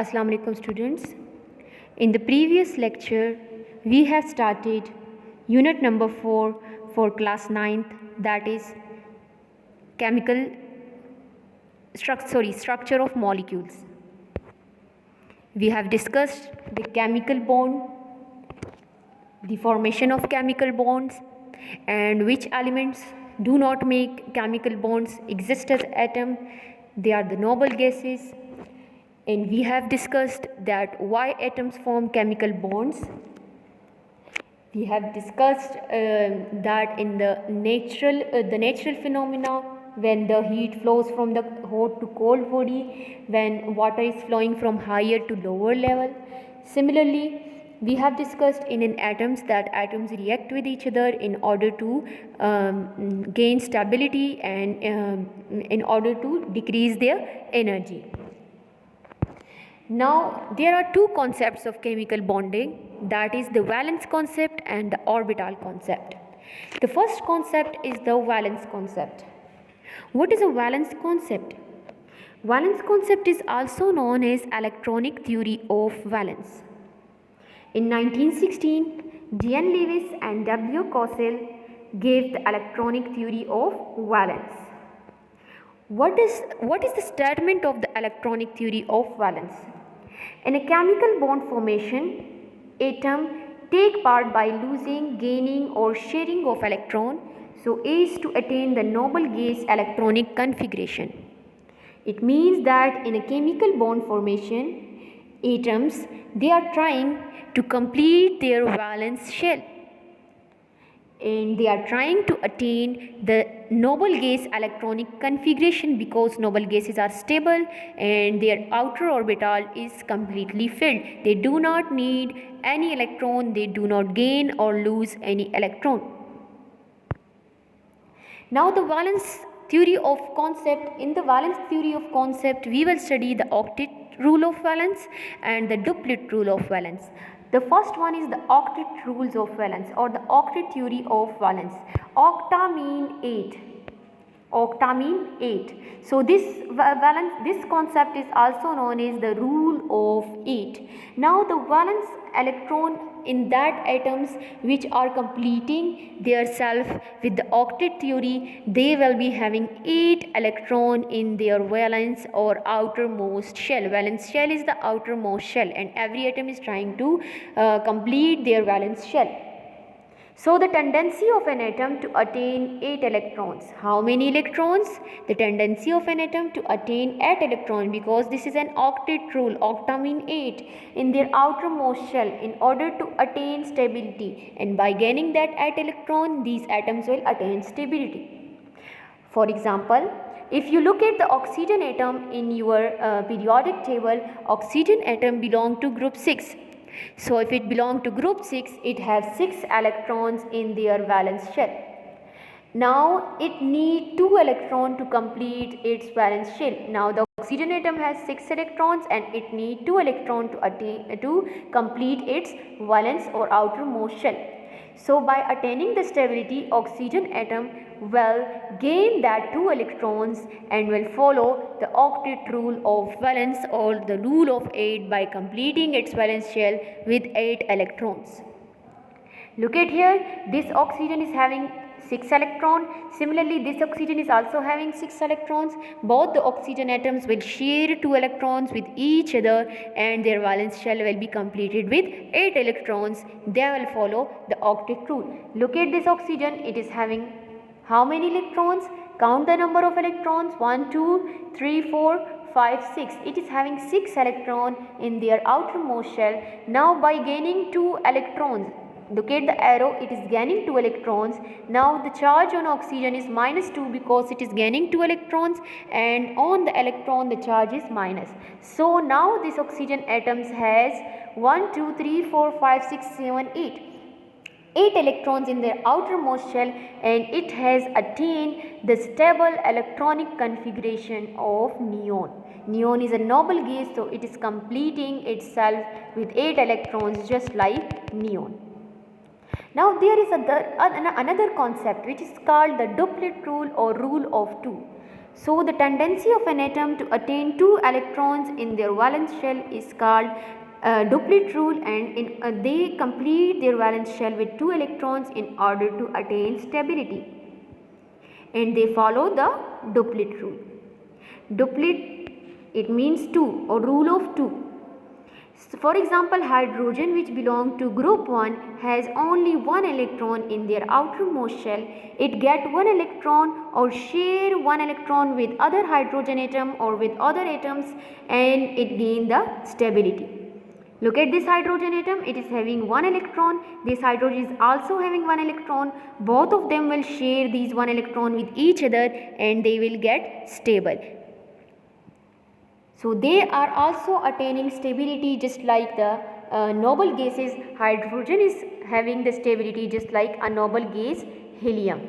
Assalamu alaikum students. In the previous lecture, we have started unit number 4 for class 9th, that is structure of molecules. We have discussed the chemical bond, the formation of chemical bonds, and which elements do not make chemical bonds exist as atom. They are the noble gases. And we have discussed that why atoms form chemical bonds. We have discussed that in the natural phenomena, when the heat flows from the hot to cold body, when water is flowing from higher to lower level. Similarly, we have discussed in atoms that atoms react with each other in order to gain stability and in order to decrease their energy. Now, there are two concepts of chemical bonding, that is the valence concept and the orbital concept. The first concept is the valence concept. What is a valence concept? Valence concept is also known as electronic theory of valence. In 1916, Jean Lewis and W. Cosell gave the electronic theory of valence. What is the statement of the electronic theory of valence? In a chemical bond formation, atom take part by losing, gaining or sharing of electron so as to attain the noble gas electronic configuration. It means that in a chemical bond formation, atoms they are trying to complete their valence shell, and they are trying to attain the noble gas electronic configuration because noble gases are stable and their outer orbital is completely filled. They do not need any electron, they do not gain or lose any electron. Now the valence theory of concept, in the valence theory of concept we will study the octet rule of valence and the duplet rule of valence. The first one is the octet rules of valence or the octet theory of valence. Octa mean 8. Octa mean 8. So this concept is also known as the rule of 8. Now the valence electron in that atoms which are completing their self with the octet theory, they will be having 8 electron in their valence or outermost shell. Valence shell is the outermost shell, and every atom is trying to complete their valence shell. So the tendency of an atom to attain 8 electrons. How many electrons? The tendency of an atom to attain 8 electrons, because this is an octet rule. Octa mean 8 in their outermost shell in order to attain stability, and by gaining that 8 electron, these atoms will attain stability. For example, if you look at the oxygen atom in your periodic table, oxygen atom belong to group 6. So if it belongs to group 6, it has 6 electrons in their valence shell. Now it needs 2 electrons to complete its valence shell. Now the oxygen atom has 6 electrons and it needs 2 electrons to complete its valence or outermost shell. So by attaining the stability, oxygen atom will gain that 2 electrons and will follow the octet rule of valence or the rule of 8 by completing its valence shell with 8 electrons. Look at here, this oxygen is having 6 electrons. Similarly, this oxygen is also having 6 electrons. Both the oxygen atoms will share 2 electrons with each other and their valence shell will be completed with 8 electrons. They will follow the octet rule. Look at this oxygen, it is having how many electrons? Count the number of electrons. 1, 2, 3, 4, 5, 6. It is having 6 electrons in their outermost shell. Now by gaining 2 electrons, look at the arrow, it is gaining 2 electrons. Now the charge on oxygen is -2 because it is gaining 2 electrons, and on the electron the charge is minus. So now this oxygen atoms has 1, 2, 3, 4, 5, 6, 7, 8. 8 electrons in their outermost shell, and it has attained the stable electronic configuration of neon. Neon is a noble gas, so it is completing itself with 8 electrons just like neon. Now there is another concept which is called the duplet rule or rule of 2. So the tendency of an atom to attain 2 electrons in their valence shell is called duplet rule, and they complete their valence shell with 2 electrons in order to attain stability, and they follow the duplet rule. Duplet, it means 2 or rule of 2. So for example, hydrogen, which belong to group 1, has only 1 electron in their outermost shell. It get 1 electron or share 1 electron with other hydrogen atom or with other atoms, and it gain the stability. Look at this hydrogen atom, it is having 1 electron. This hydrogen is also having 1 electron. Both of them will share these 1 electron with each other, and they will get stable. So they are also attaining stability just like the noble gases. Hydrogen is having the stability just like a noble gas, helium.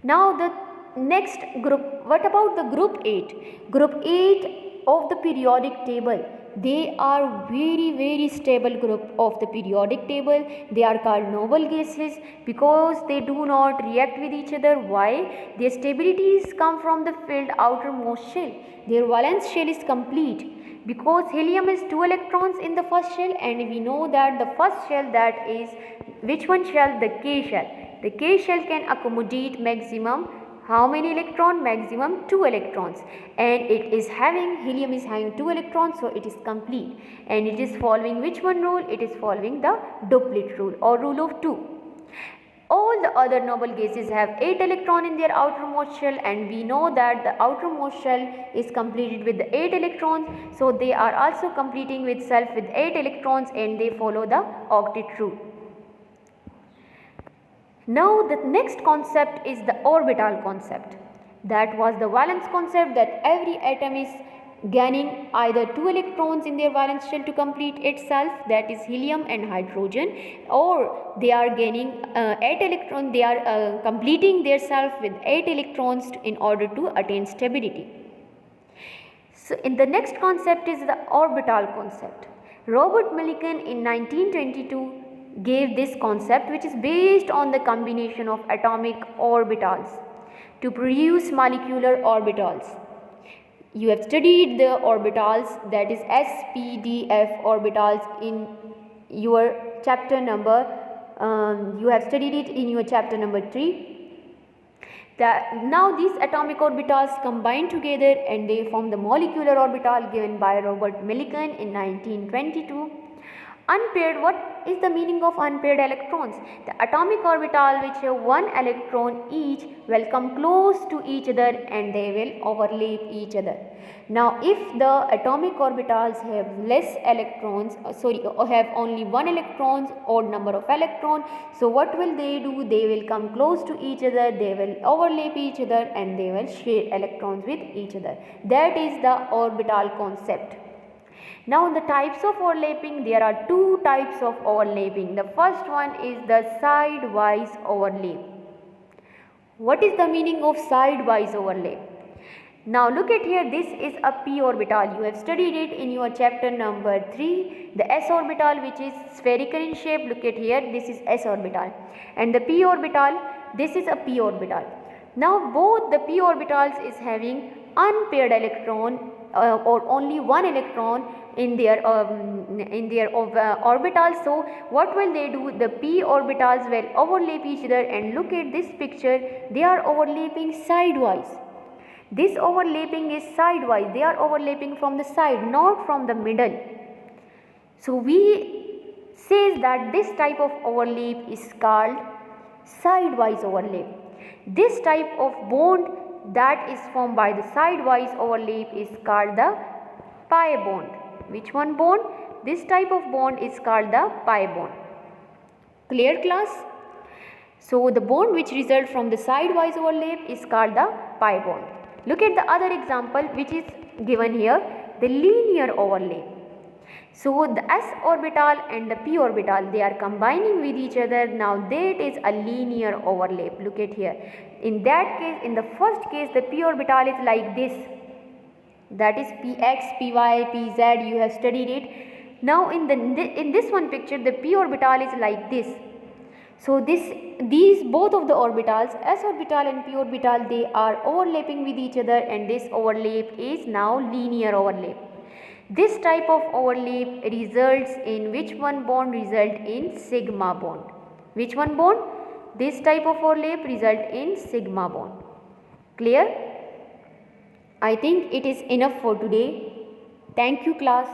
Now the next group, what about the group 8? Group 8 of the periodic table. They are very stable group of the periodic table. They are called noble gases because they do not react with each other. Why? Their stabilities come from the filled outermost shell. Their valence shell is complete because helium is 2 electrons in the first shell, and we know that the first shell, that is which one shell? The K shell. The K shell can accommodate maximum how many electrons? Maximum 2 electrons, and it is having, helium is having 2 electrons, so it is complete, and it is following which one rule? It is following the duplet rule or rule of 2. All the other noble gases have 8 electrons in their outermost shell, and we know that the outermost shell is completed with the 8 electrons, so they are also completing with self with 8 electrons, and they follow the octet rule. Now the next concept is the orbital concept. That was the valence concept, that every atom is gaining either 2 electrons in their valence shell to complete itself, that is helium and hydrogen, or they are gaining 8 electrons, they are completing their self with 8 electrons in order to attain stability. So in the next concept is the orbital concept. Robert Millikan in 1922 gave this concept, which is based on the combination of atomic orbitals to produce molecular orbitals. You have studied the orbitals, that is s, p, d, f orbitals in your chapter number, you have studied it in your chapter number 3. Now these atomic orbitals combine together and they form the molecular orbital given by Robert Millikan in 1922. Unpaired, what is the meaning of unpaired electrons? The atomic orbital which have 1 electron each will come close to each other and they will overlap each other. Now if the atomic orbitals have less electrons, have only 1 electrons, odd number of electrons, so what will they do? They will come close to each other, they will overlap each other, and they will share electrons with each other. That is the orbital concept. Now the types of overlapping, there are 2 types of overlapping. The first one is the sidewise overlap. What is the meaning of sidewise overlap? Now look at here, this is a p orbital. You have studied it in your chapter number 3. The s orbital, which is spherical in shape, look at here, this is s orbital, and the p orbital, this is a p orbital. Now both the p orbitals is having unpaired electron or only 1 electron in their orbital. So what will they do? The p orbitals will overlap each other, and look at this picture, they are overlapping sidewise. This overlapping is sidewise, they are overlapping from the side, not from the middle. So we says that this type of overlap is called sidewise overlap. This type of bond that is formed by the sidewise overlap is called the pi bond. Which one bond? This type of bond is called the pi bond. Clear class? So the bond which results from the sidewise overlap is called the pi bond. Look at the other example which is given here, the linear overlap. So the s orbital and the p orbital, they are combining with each other. Now that is a linear overlap. Look at here. In that case, in the first case, the p orbital is like this. That is px, py, pz, you have studied it. Now in this one picture, the p orbital is like this. So these both of the orbitals, s orbital and p orbital, they are overlapping with each other, and this overlap is now linear overlap. This type of overlap results in which one bond? Result in sigma bond. Which one bond? This type of overlap result in sigma bond. Clear? I think it is enough for today. Thank you class.